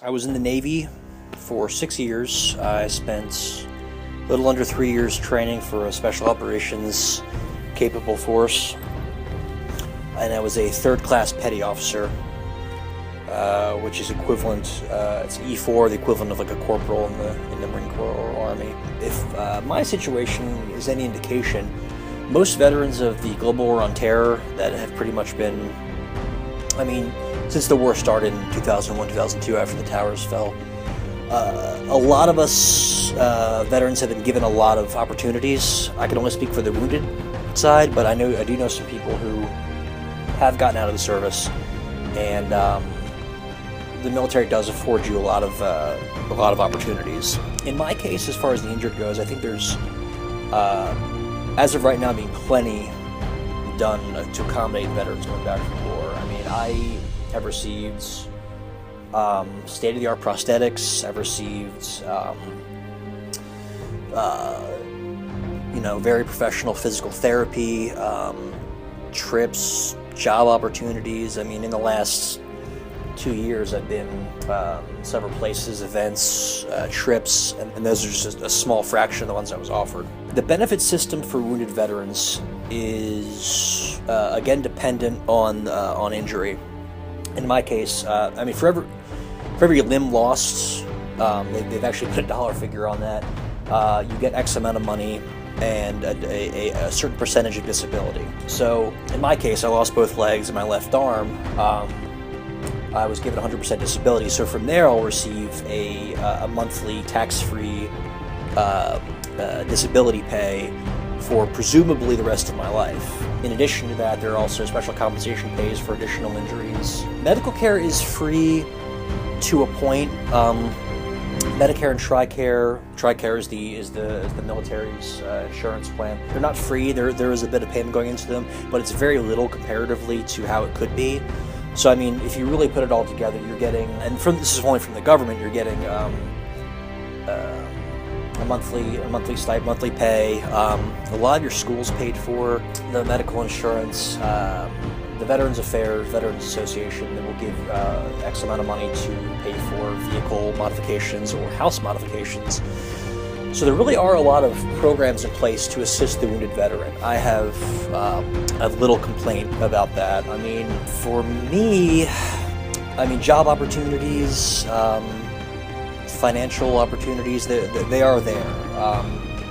I was in the Navy for 6 years. I spent a little under 3 years training for a special operations capable force, and I was a third-class petty officer, which is equivalent. It's E4, the equivalent of like a corporal in the Marine Corps or Army. If my situation is any indication, most veterans of the global war on terror that have pretty much been, since the war started in 2001, 2002, after the towers fell, a lot of us veterans have been given a lot of opportunities. I can only speak for the wounded side, but I do know some people who have gotten out of the service, and the military does afford you a lot of opportunities. In my case, as far as the injured goes, I think there's, as of right now, being plenty done to accommodate veterans going back from war. I have received state-of-the-art prosthetics. I've received, very professional physical therapy, trips, job opportunities. In the last 2 years, I've been several places, events, trips, and those are just a small fraction of the ones I was offered. The benefit system for wounded veterans is, again, dependent on injury. In my case, for every limb lost, they've actually put a dollar figure on that. You get X amount of money and a certain percentage of disability. So in my case, I lost both legs and my left arm. I was given 100% disability. So from there, I'll receive a monthly tax-free disability pay for presumably the rest of my life. In addition to that, there are also special compensation pays for additional injuries. Medical care is free to a point. Medicare and TRICARE is the military's insurance plan. They're not free. There is a bit of payment going into them, but it's very little comparatively to how it could be. So if you really put it all together, you're getting, and this is only from the government, you're getting a monthly stipend, monthly pay. A lot of your school's paid for. The medical insurance, the Veterans Affairs, Veterans Association, that will give X amount of money to pay for vehicle modifications or house modifications. So there really are a lot of programs in place to assist the wounded veteran. I have little complaint about that. For me, job opportunities, financial opportunities, they are there.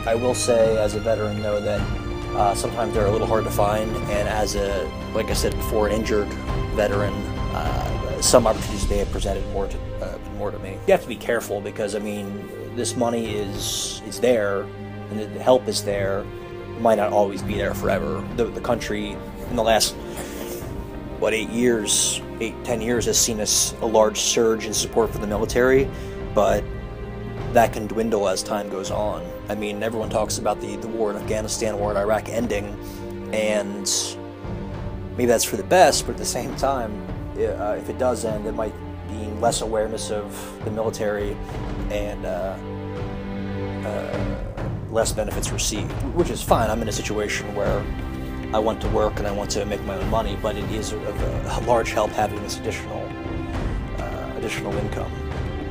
I will say, as a veteran, though, that sometimes they're a little hard to find, and as like I said before, an injured veteran, some opportunities may have presented more to me. You have to be careful because, this money is there, and the help is there. It might not always be there forever. The country, in the last, 10 years, has seen a large surge in support for the military, but that can dwindle as time goes on. Everyone talks about the war in Afghanistan, war in Iraq ending, and maybe that's for the best, but at the same time, if it does end, it might mean less awareness of the military and less benefits received, which is fine. I'm in a situation where I want to work and I want to make my own money, but it is a large help having this additional income.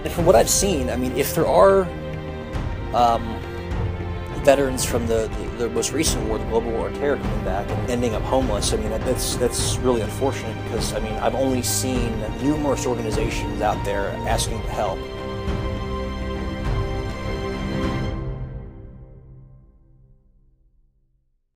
And from what I've seen, if there are veterans from the most recent war, the global war on terror, coming back and ending up homeless, that's really unfortunate because I've only seen numerous organizations out there asking to help,